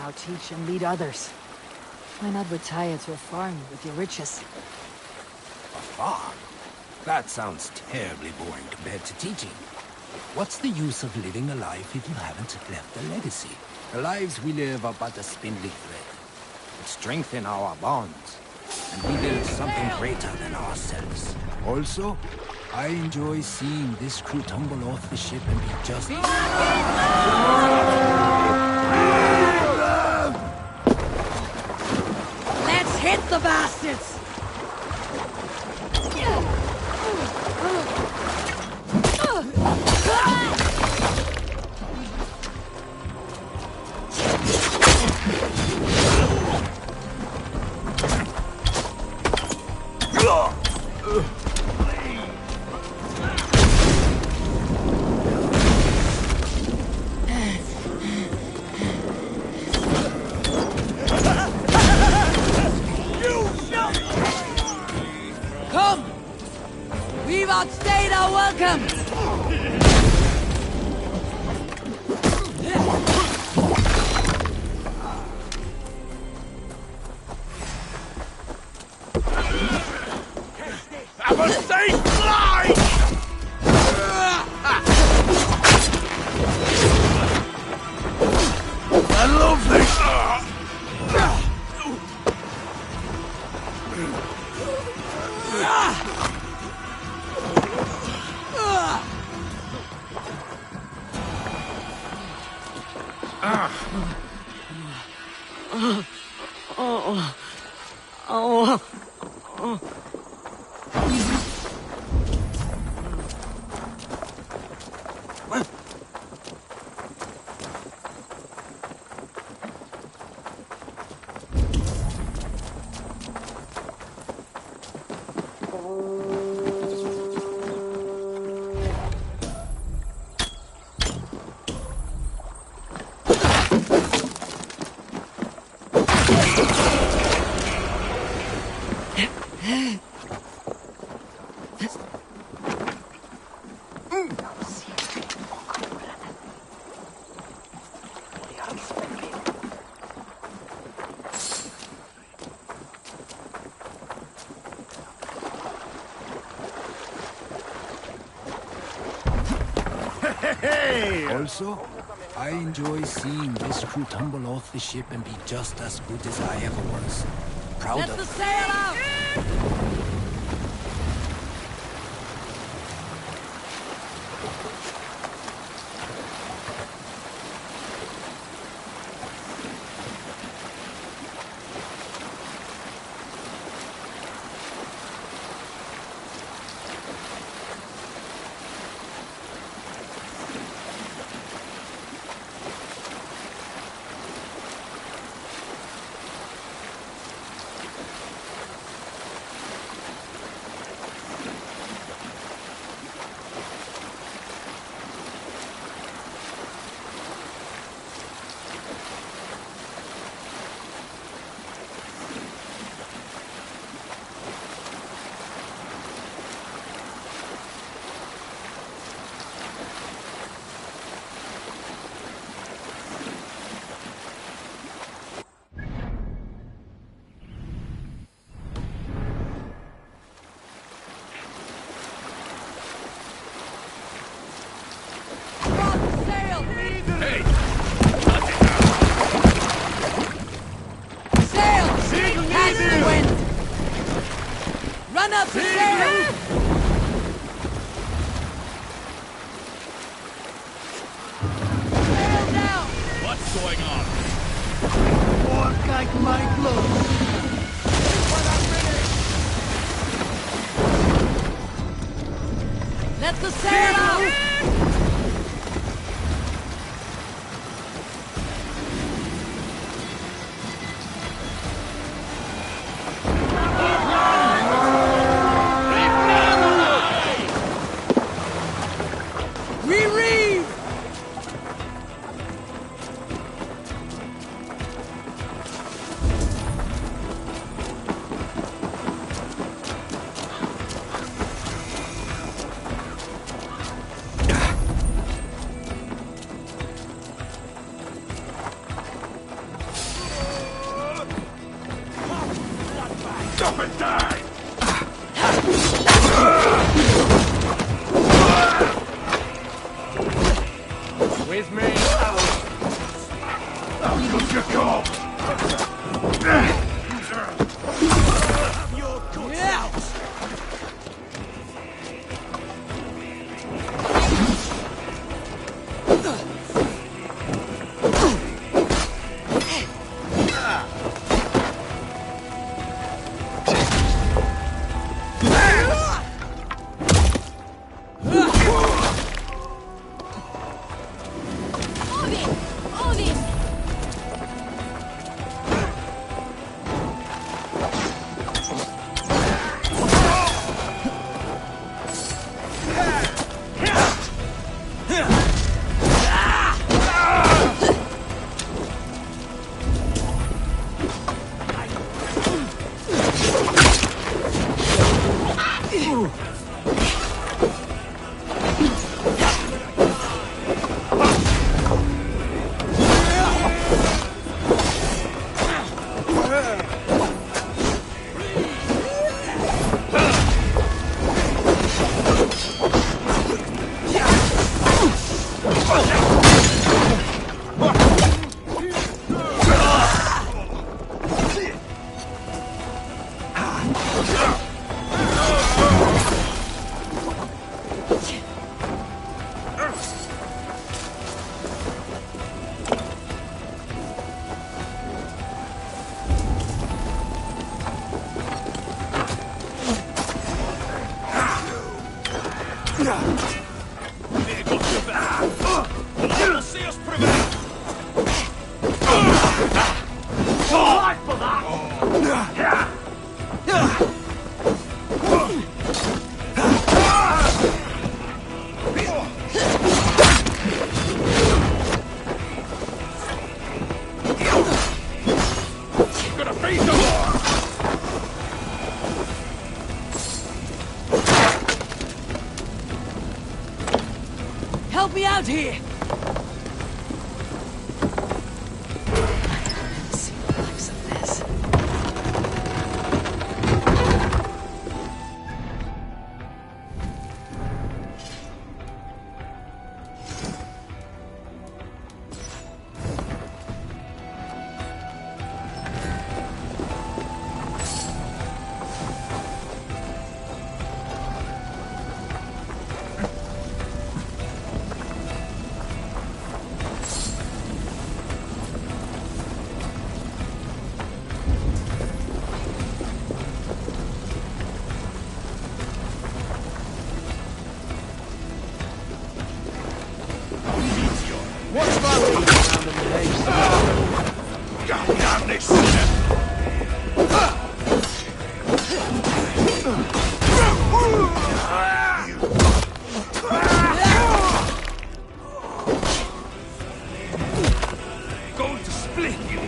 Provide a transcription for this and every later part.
now teach and lead others. Why not retire to a farm with your riches? A farm? That sounds terribly boring compared to teaching. What's the use of living a life if you haven't left a legacy? The lives we live are but a spindly thread. It strengthens our bonds, and we build something greater than ourselves. Also, I enjoy seeing this crew tumble off the ship and be just... Let's hit the bastards! Come! We've outstayed our welcome! Have a safe flight! I love this! Also, I enjoy seeing this crew tumble off the ship and be just as good as I ever was. Proud Let of the them. sail out! Run up the stairs! Sail down! What's going on? Walk like my clothes. Let the sail out! up and die! With me. Look your call! Help me out here! What's my lead around in the nation? God damn this shit! Going to split you!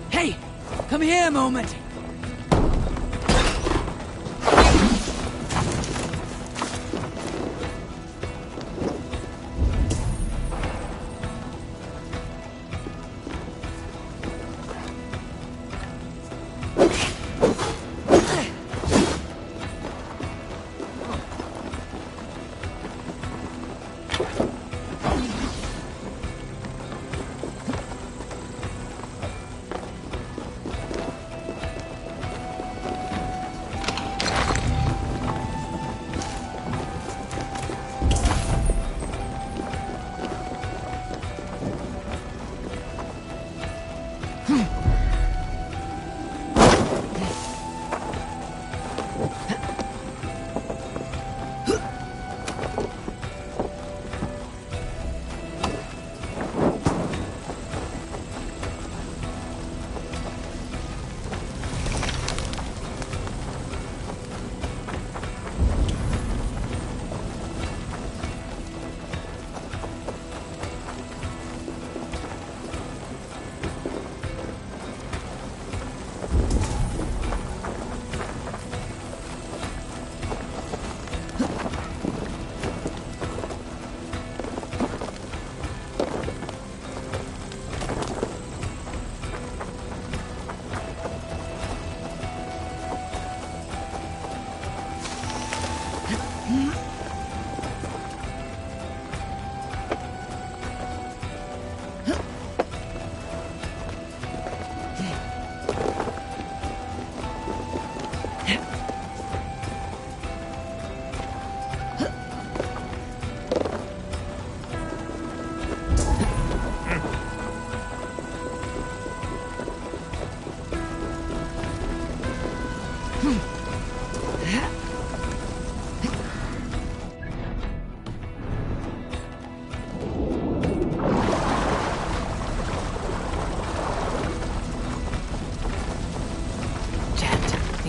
Hey! Come here a moment!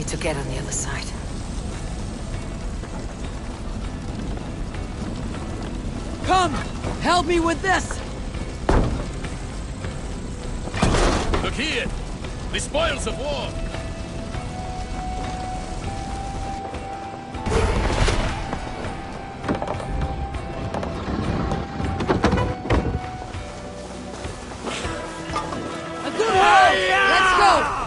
to get on the other side. Come! Help me with this! Look here! The spoils of war! A good haul! Let's go!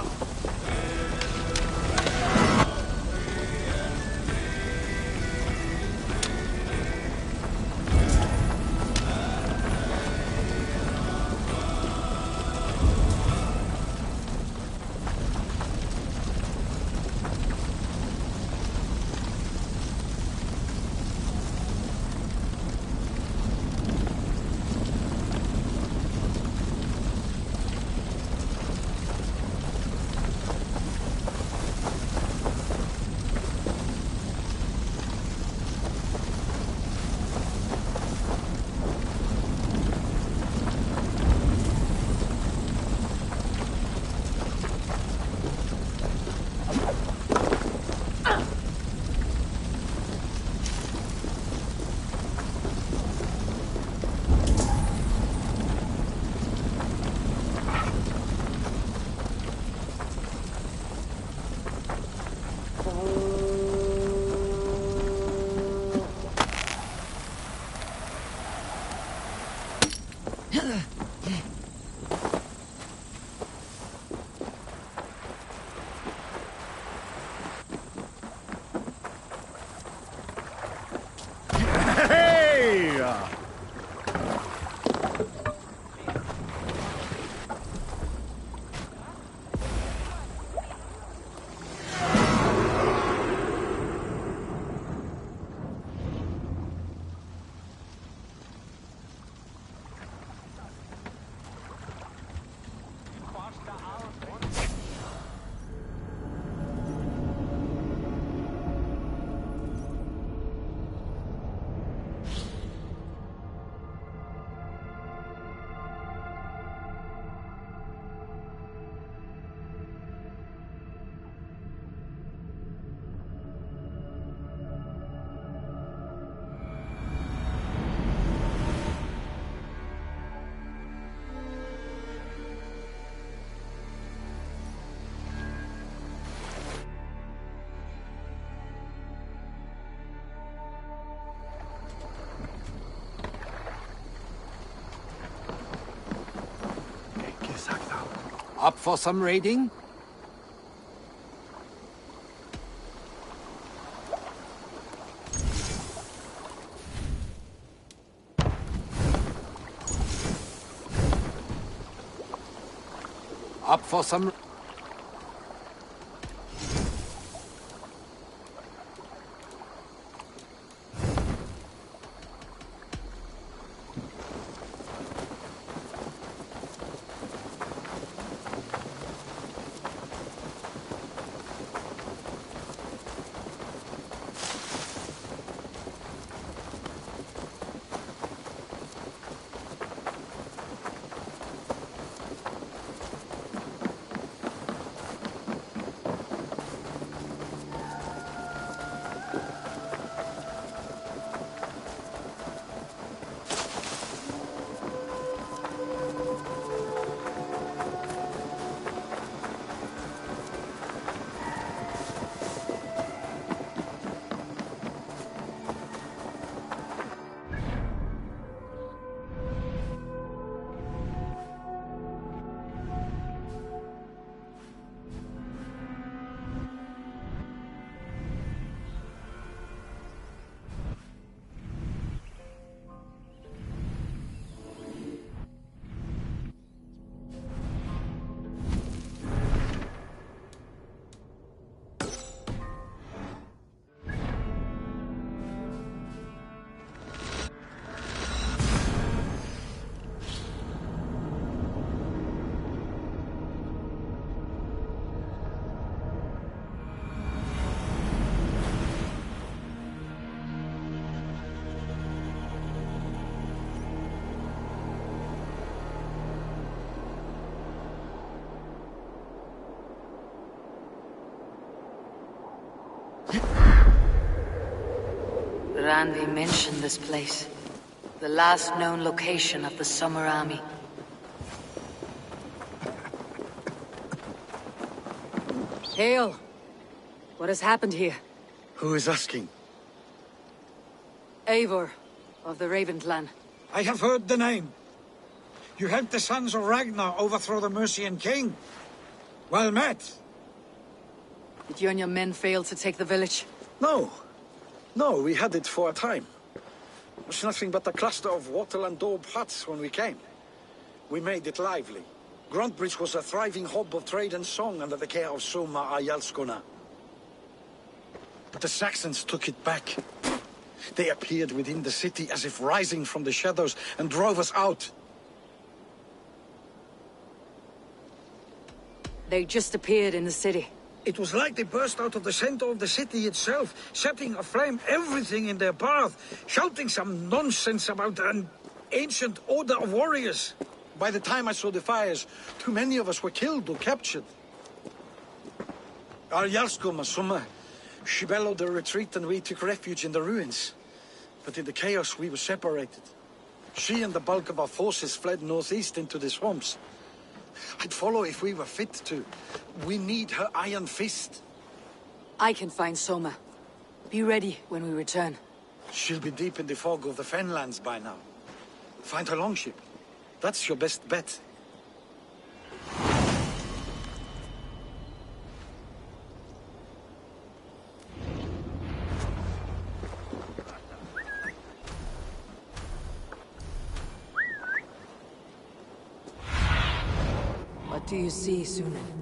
Up for some raiding? Up for some... Randi mentioned this place. The last known location of the Summer Army. Hail! What has happened here? Who is asking? Eivor, of the Raven clan. I have heard the name. You helped the sons of Ragnar overthrow the Mercian king. Well met. Did you and your men fail to take the village? No. No, we had it for a time. It was nothing but a cluster of wattle and daub huts when we came. We made it lively. Gruntbridge was a thriving hub of trade and song under the care of Soma Ayalskona. But the Saxons took it back. They appeared within the city as if rising from the shadows and drove us out. They just appeared in the city. It was like they burst out of the center of the city itself, setting aflame everything in their path, shouting some nonsense about an ancient order of warriors. By the time I saw the fires, too many of us were killed or captured. Our Jarlskoma, Soma, she bellowed a retreat and we took refuge in the ruins. But in the chaos we were separated. She and the bulk of our forces fled northeast into the swamps. I'd follow if we were fit to. We need her iron fist. I can find Soma. Be ready when we return. She'll be deep in the fog of the Fenlands by now. Find her longship. That's your best bet. What do you see, Sunan?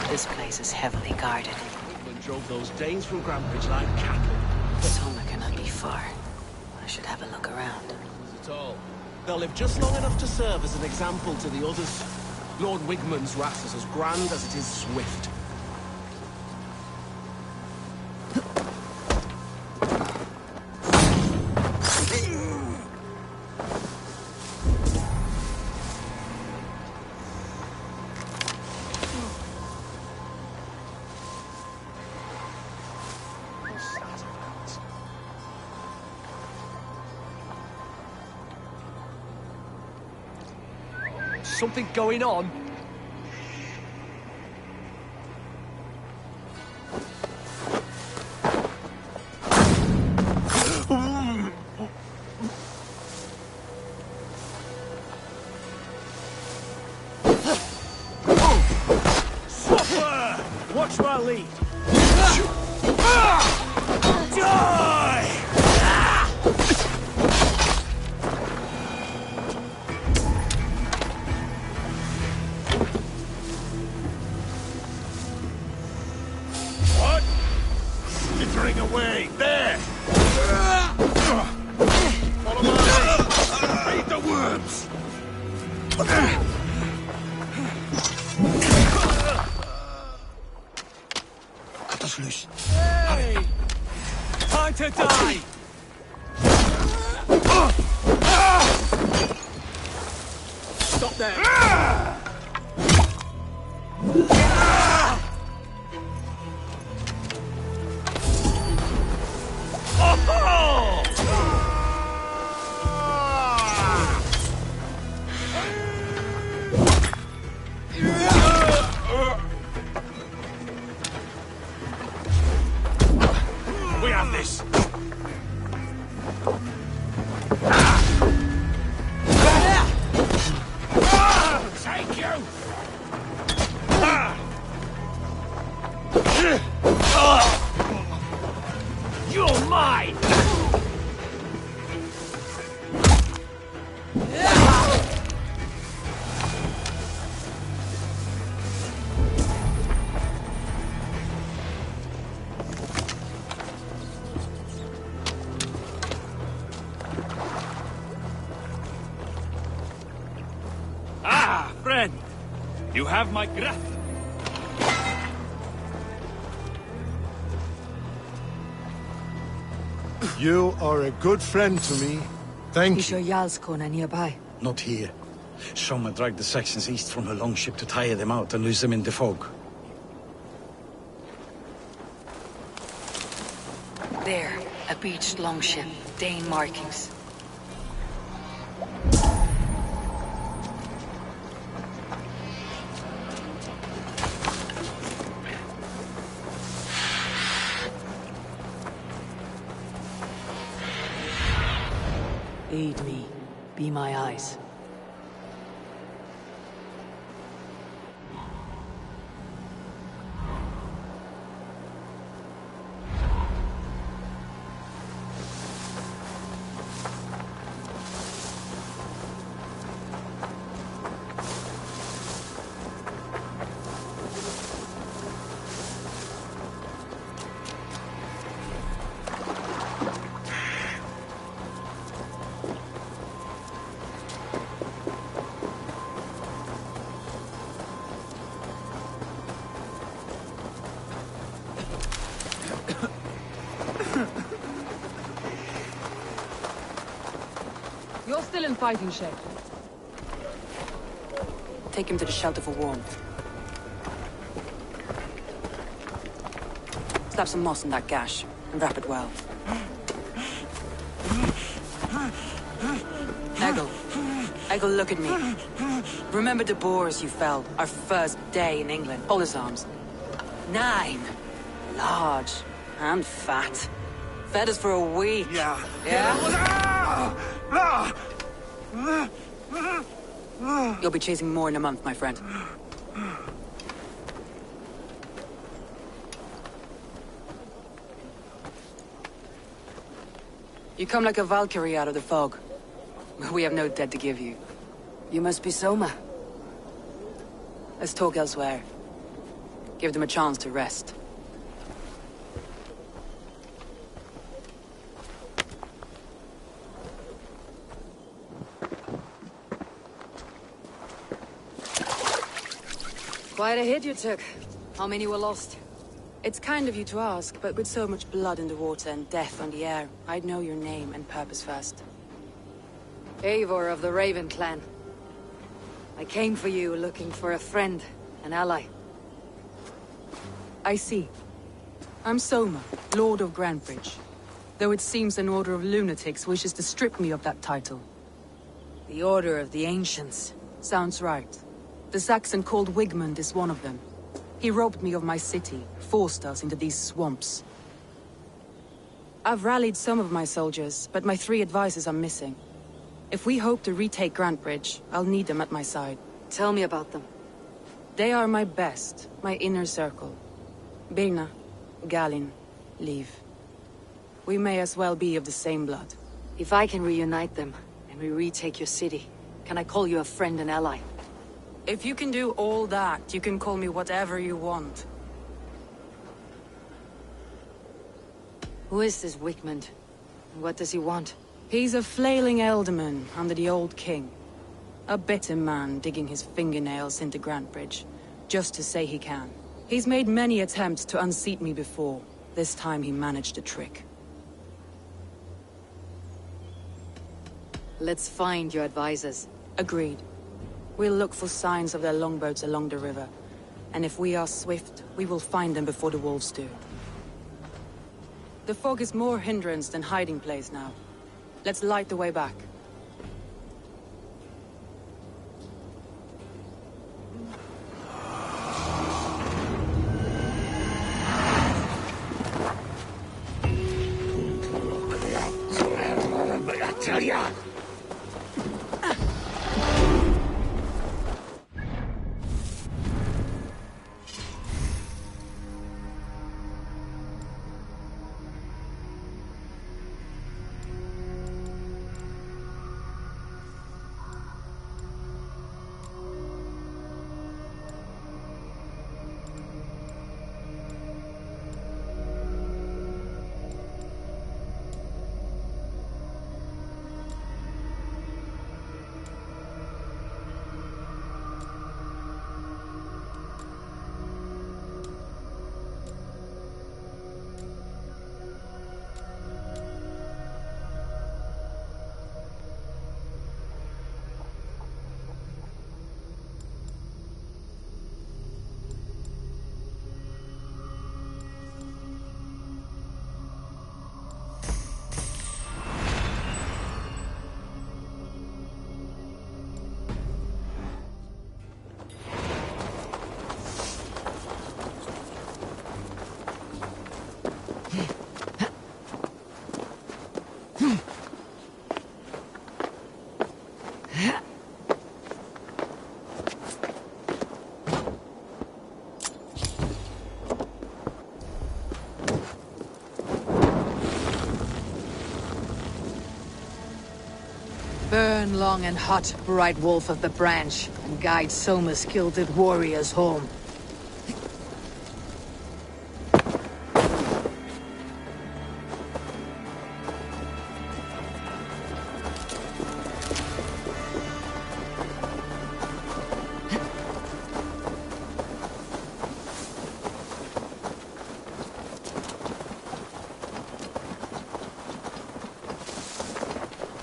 This place is heavily guarded. Wigmund drove those Danes from Grantbridge like cattle. Soma cannot be far. I should have a look around. Not at all. They'll live just long enough to serve as an example to the others. Lord Wigmund's wrath is as grand as it is swift. Something going on? to our lead. Die! What? Slithering away. There! Follow my lead. Feed the worms! Cut us loose. Hey! Time to die! Stop there! We have this. Thank you. You're mine. Ah, friend. You have my graph. You are a good friend to me. Thank Is you. your Jarlskona nearby? Not here. Soma dragged the Saxons east from her longship to tire them out and lose them in the fog. There, a beached longship, Dane markings. Aid me. Be my eyes. You're still in fighting shape. Take him to the shelter for warmth. Slap some moss in that gash, and wrap it well. Eggle, look at me. Remember the boars you felled, our first day in England? Hold his arms. 9. Large and fat. Fed us for a week. Yeah. Yeah? You'll be chasing more in a month, my friend. You come like a Valkyrie out of the fog. We have no debt to give you. You must be Soma. Let's talk elsewhere. Give them a chance to rest. Quite a hit you took. How many were lost? It's kind of you to ask, but with so much blood in the water and death on the air, I'd know your name and purpose first. Eivor of the Raven Clan. I came for you looking for a friend, an ally. I see. I'm Soma, Lord of Grantebridge. Though it seems an order of lunatics wishes to strip me of that title. The Order of the Ancients. Sounds right. The Saxon called Wigmund is one of them. He robbed me of my city, forced us into these swamps. I've rallied some of my soldiers, but my 3 advisors are missing. If we hope to retake Grantebridge, I'll need them at my side. Tell me about them. They are my best, my inner circle. Birna, Galinn, leave. We may as well be of the same blood. If I can reunite them, and we retake your city, can I call you a friend and ally? If you can do all that, you can call me whatever you want. Who is this Wigmund? And what does he want? He's a flailing elderman under the old king. A bitter man digging his fingernails into Grantebridge, just to say he can. He's made many attempts to unseat me before. This time he managed a trick. Let's find your advisors. Agreed. We'll look for signs of their longboats along the river. And if we are swift, we will find them before the wolves do. The fog is more hindrance than hiding place now. Let's light the way back. I tell ya! Burn long and hot, bright wolf of the branch, and guide Soma's gilded warriors home.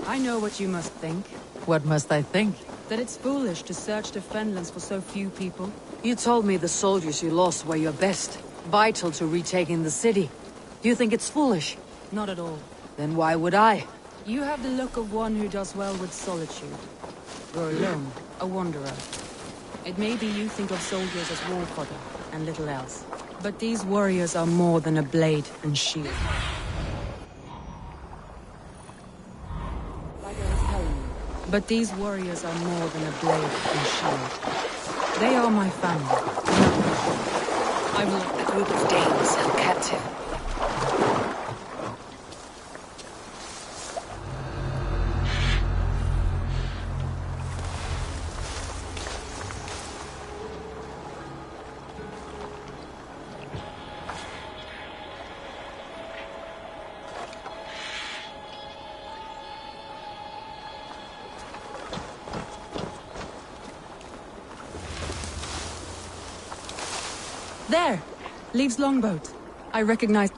I know what you must think. What must I think? That it's foolish to search the Fenlands for so few people. You told me the soldiers you lost were your best, vital to retaking the city. Do you think it's foolish? Not at all. Then why would I? You have the look of one who does well with solitude. You're alone, a wanderer. It may be you think of soldiers as war fodder, and little else. But these warriors are more than a blade and shield. But these warriors are more than a blade and shield. They are my family. I will let the group of Danes held captive. There! Leaves longboat. I recognize...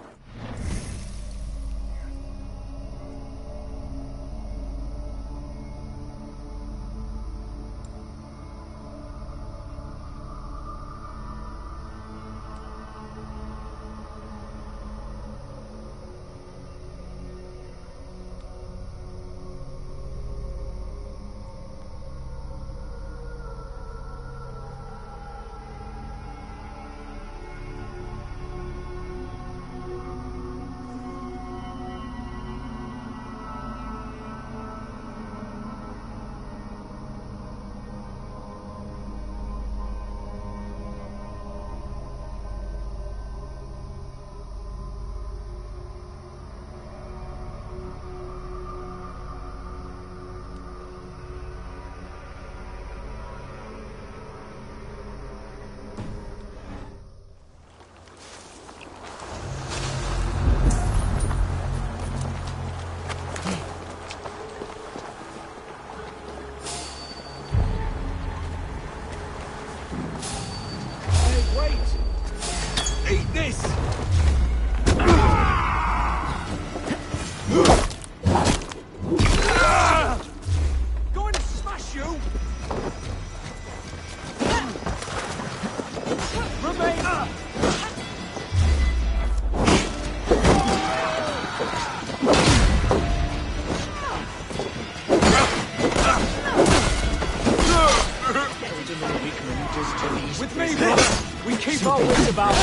Alderman Wigman does to these With me, prisoners. brother! We keep our wits about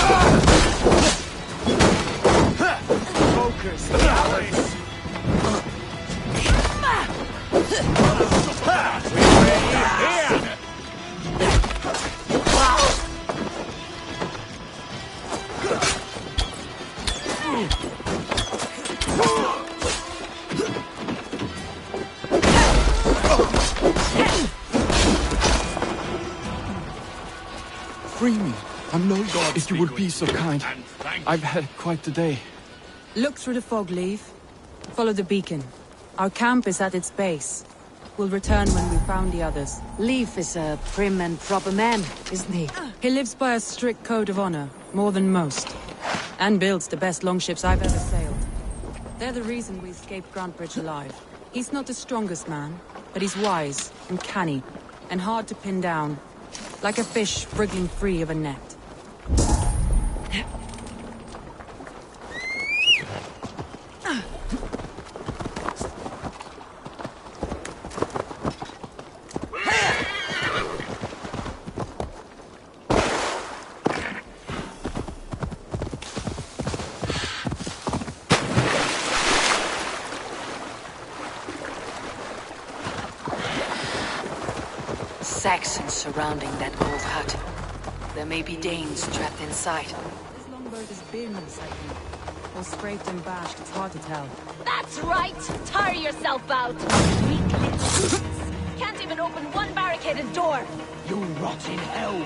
Focus, Alice! Free me. I'm no god, if you would be so kind. I've had quite the day. Look through the fog, Leaf. Follow the beacon. Our camp is at its base. We'll return when we've found the others. Leaf is a prim and proper man, isn't he? He lives by a strict code of honor, more than most. And builds the best longships I've ever sailed. They're the reason we escaped Grantebridge alive. He's not the strongest man, but he's wise and canny, and hard to pin down. Like a fish wriggling free of a net. Saxons surrounding that old hut. There may be Danes trapped inside. This longboat is Birnus, I think. Or scraped and bashed, it's hard to tell. That's right! Tire yourself out! Weak little can't even open one barricaded door! You rot in hell!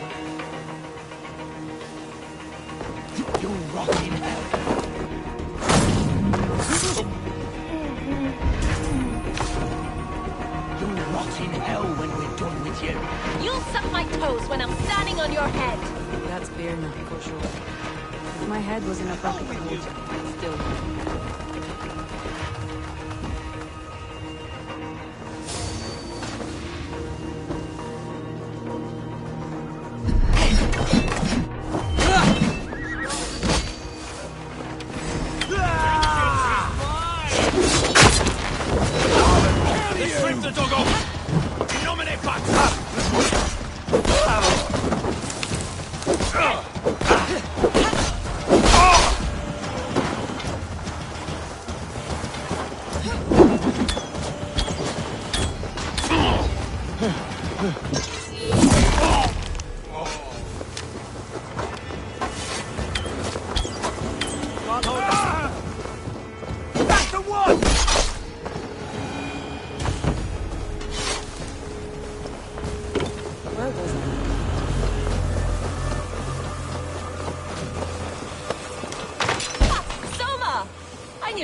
You rot in hell! You rot in hell when we're done with you! You'll suck my toes when I'm standing on your head! That's Birna, for sure. If my head was in a bucket of water, I'd still would.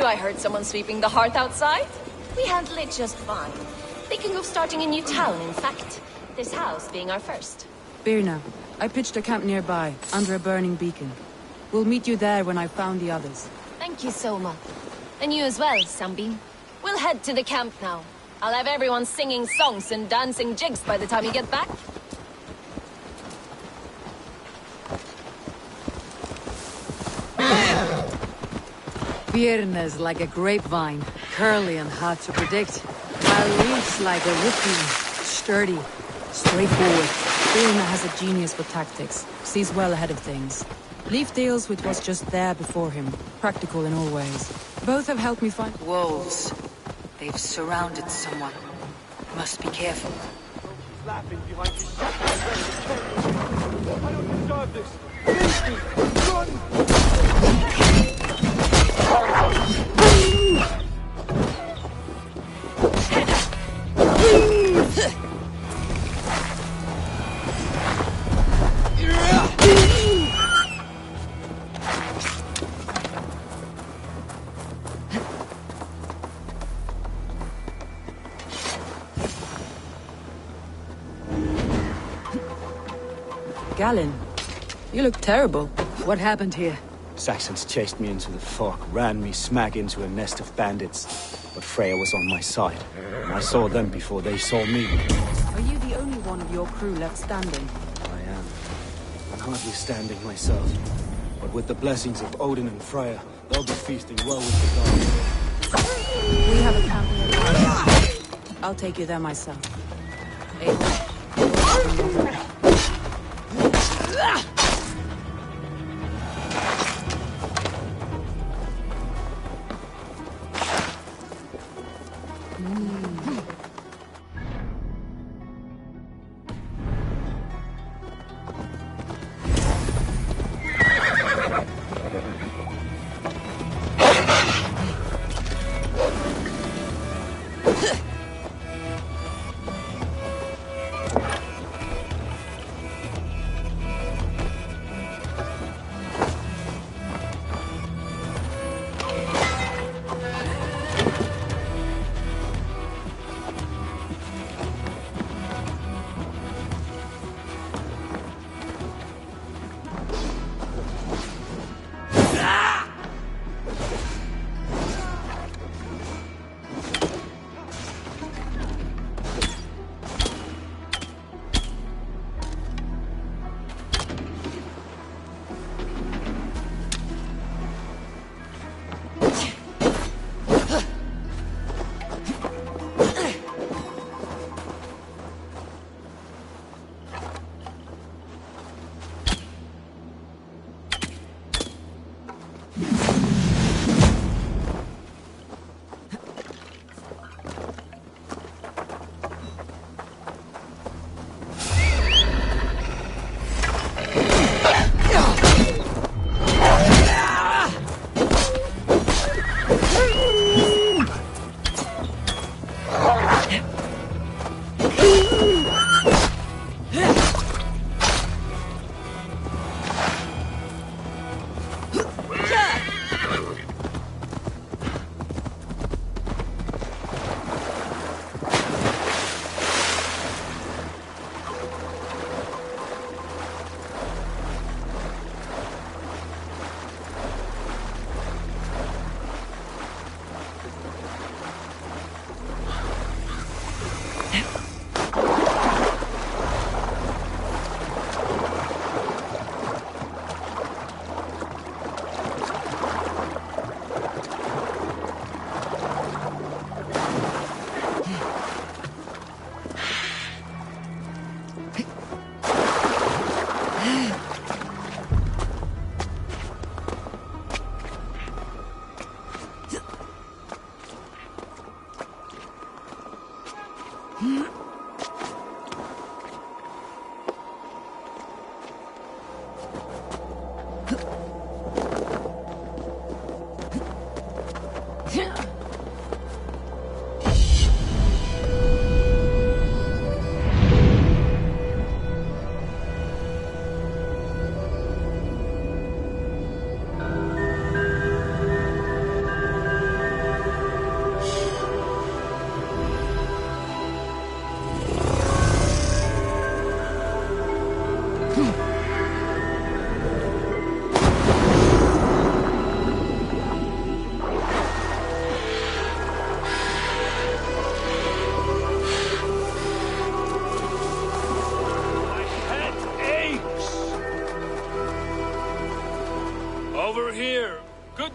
I heard someone sweeping the hearth outside. We handle it just fine. Thinking of starting a new town, in fact. This house being our first. Birna, I pitched a camp nearby, under a burning beacon. We'll meet you there when I've found the others. Thank you, Soma. And you as well, Sunbeam. We'll head to the camp now. I'll have everyone singing songs and dancing jigs by the time you get back. Birna's like a grapevine, curly and hard to predict, while Leaf's like a whipping, sturdy, straightforward. Birna has a genius for tactics, sees well ahead of things. Leaf deals with what's just there before him, practical in all ways. Both have helped me find... Wolves. They've surrounded someone. Must be careful. Laughing behind you. I don't deserve this. Leave me. Run! Galen, you look terrible. What happened here? Saxons chased me into the fog, ran me smack into a nest of bandits. But Freya was on my side, and I saw them before they saw me. Are you the only one of your crew left standing? I am. I'm hardly standing myself. But with the blessings of Odin and Freya, they'll be feasting well with the gods. We have a camp nearby. I'll take you there myself. Able?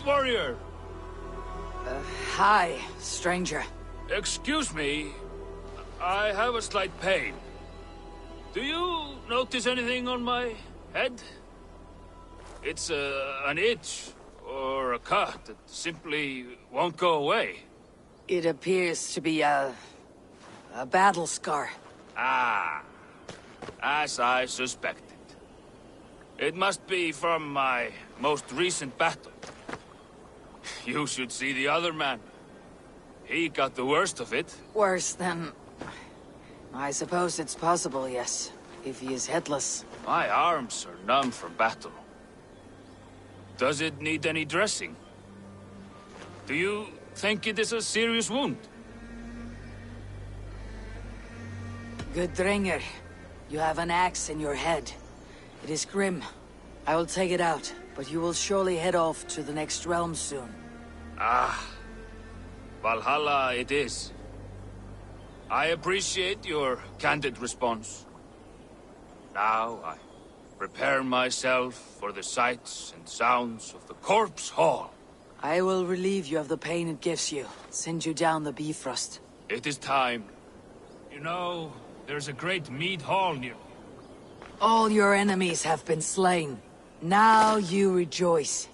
warrior. Hi, stranger. Excuse me. I have a slight pain. Do you notice anything on my head? It's an itch or a cut that simply won't go away. It appears to be a battle scar. Ah, as I suspected. It must be from my most recent battle. You should see the other man. He got the worst of it. Worse than... I suppose it's possible, yes. If he is headless. My arms are numb from battle. Does it need any dressing? Do you think it is a serious wound? Gudrengr, you have an axe in your head. It is grim. I will take it out, but you will surely head off to the next realm soon. Ah, Valhalla it is. I appreciate your candid response. Now I prepare myself for the sights and sounds of the Corpse Hall. I will relieve you of the pain it gives you. Send you down the Bifrost. It is time. You know, There's a great mead hall near. All your enemies have been slain. Now you rejoice.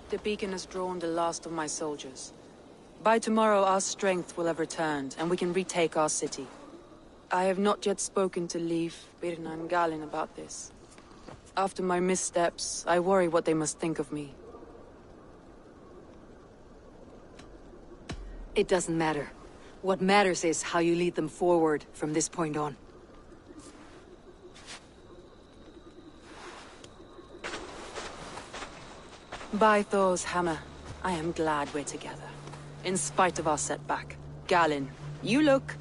The beacon has drawn the last of my soldiers. By tomorrow our strength will have returned, and we can retake our city. I have not yet spoken to Leif, Birna and Galinn about this. After my missteps, I worry what they must think of me. It doesn't matter. What matters is how you lead them forward from this point on. By Thor's hammer, I am glad we're together. In spite of our setback. Galinn, you look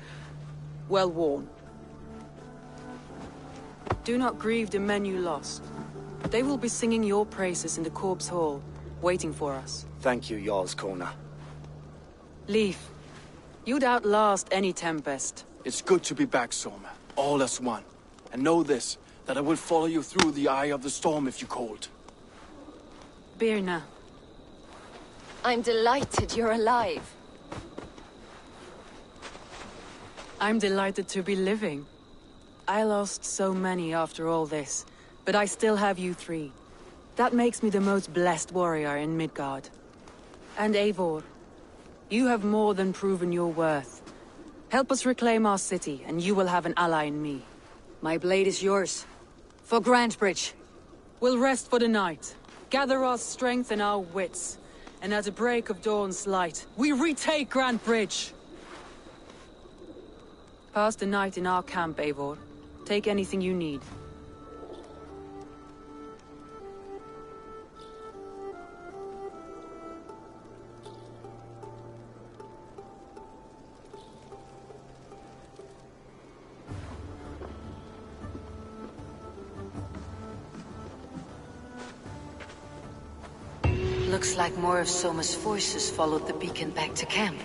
well worn. Do not grieve the men you lost. They will be singing your praises in the Corpse Hall, waiting for us. Thank you, Jarl's Kona. Leif, you'd outlast any tempest. It's good to be back, Soma. All as one. And know this, that I will follow you through the eye of the storm if you called. Birna. I'm delighted you're alive. I'm delighted to be living. I lost so many after all this, but I still have you three. That makes me the most blessed warrior in Midgard. And Eivor, you have more than proven your worth. Help us reclaim our city, and you will have an ally in me. My blade is yours. For Grantebridge. We'll rest for the night. Gather our strength and our wits. And at the break of dawn's light, we retake Grantebridge! Pass the night in our camp, Eivor. Take anything you need. Looks like more of Soma's forces followed the beacon back to camp.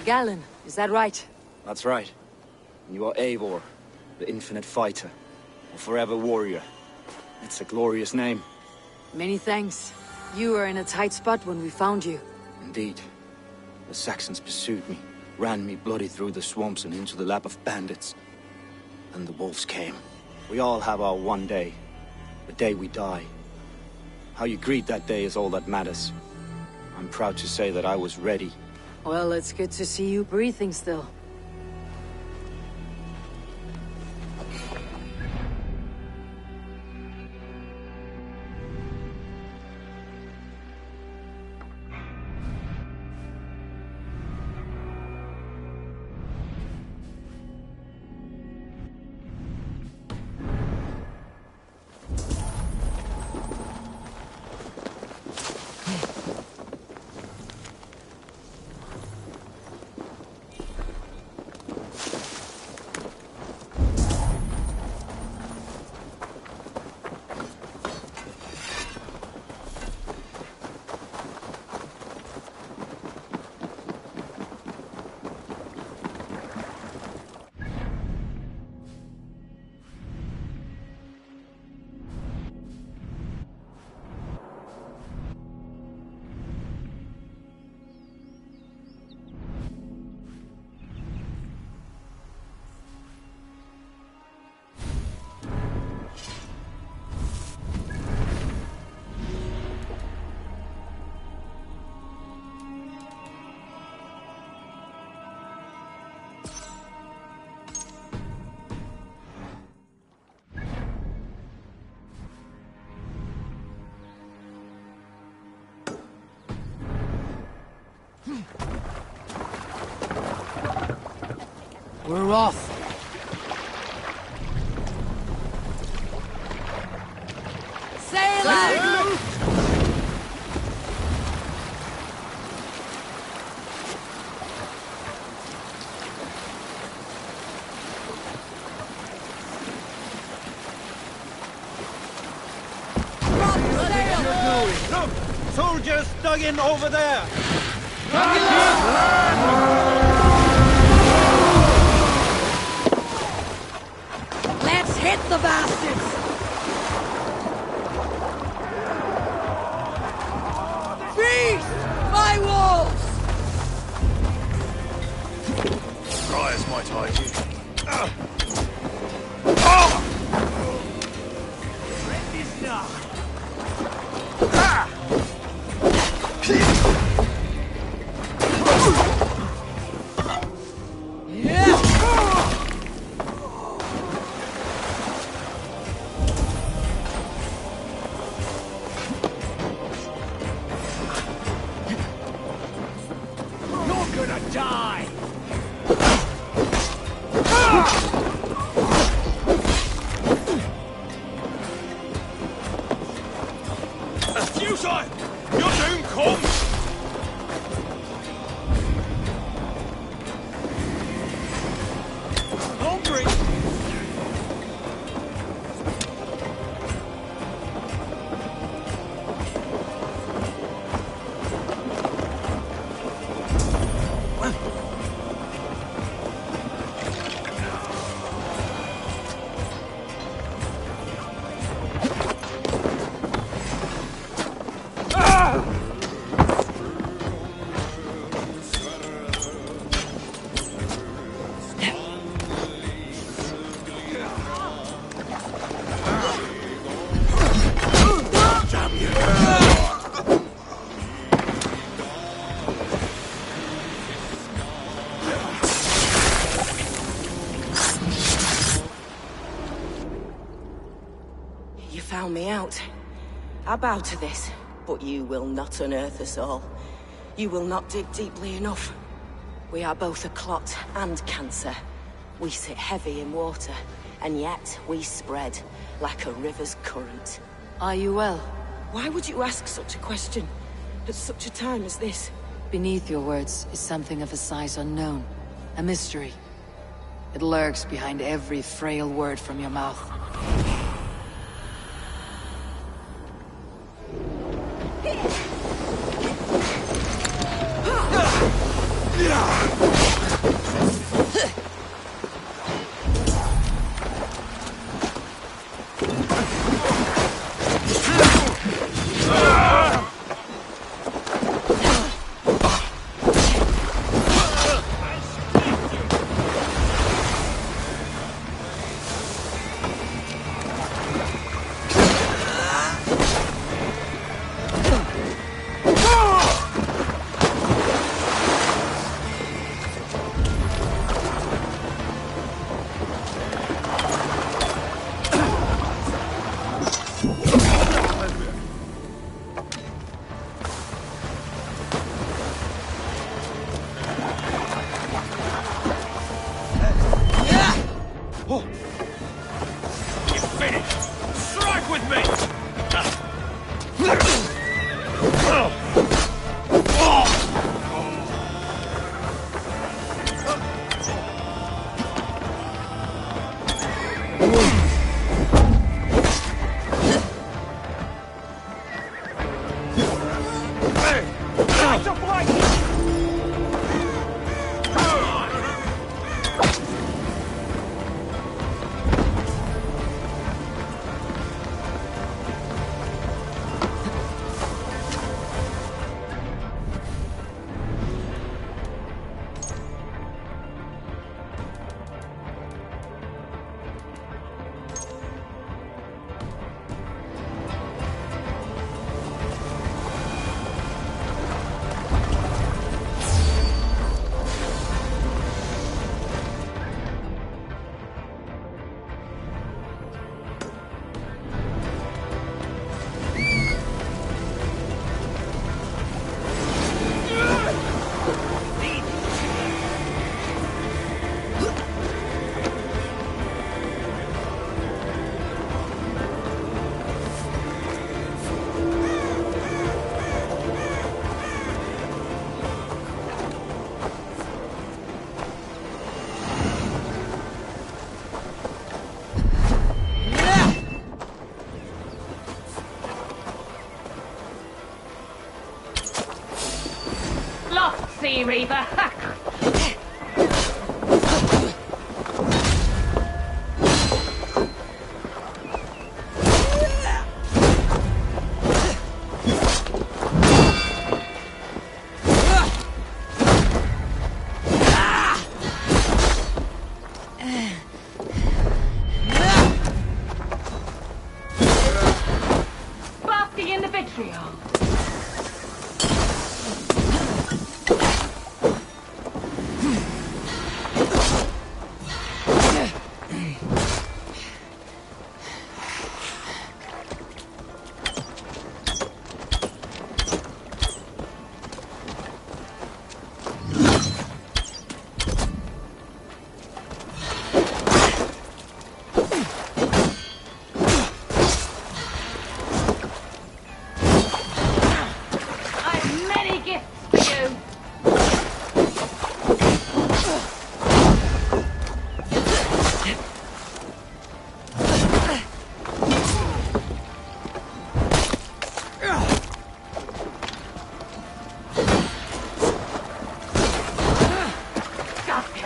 Galinn, is that right? That's right. You are Eivor, the infinite fighter, a forever warrior. It's a glorious name. Many thanks. You were in a tight spot when we found you. Indeed. The Saxons pursued me. ran me bloody through the swamps and into the lap of bandits. And the wolves came. We all have our one day. The day we die. How you greet that day is all that matters. I'm proud to say that I was ready. Well, it's good to see you breathing still. We're off. Sail out! Look! Soldiers dug in over there! Let's hit the bastards! Feast, my wolves! Friars might hide you. Found me out. I bow to this, but you will not unearth us all. You will not dig deeply enough. We are both a clot and cancer. We sit heavy in water, and yet we spread like a river's current. Are you well? Why would you ask such a question at such a time as this? Beneath your words is something of a size unknown. A mystery. It lurks behind every frail word from your mouth. You're finished! Strike with me! Sea Reaver. Basking in the vitriol.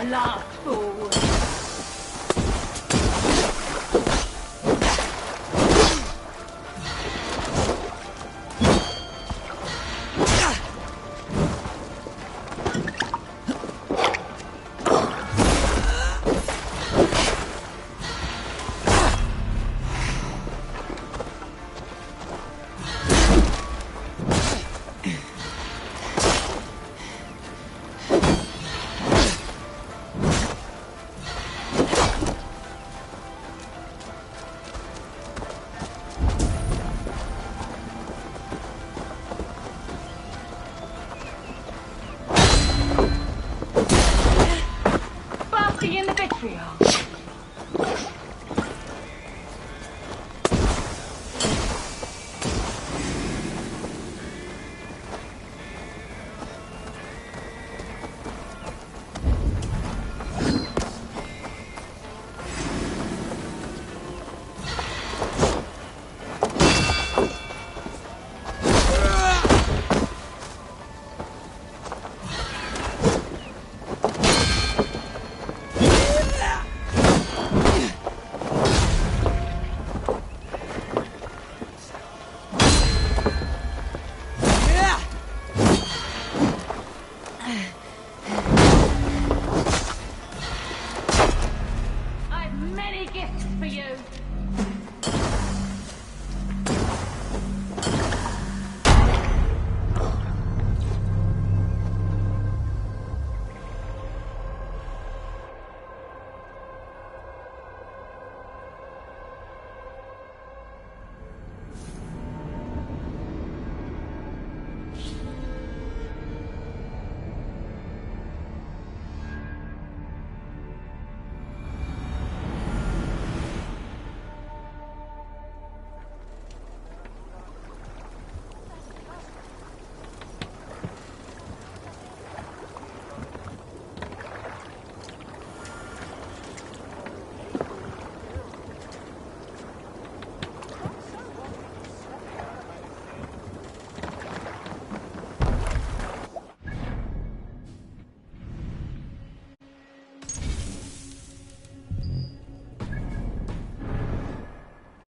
Last fool. In the vitriol. I've many gifts for you.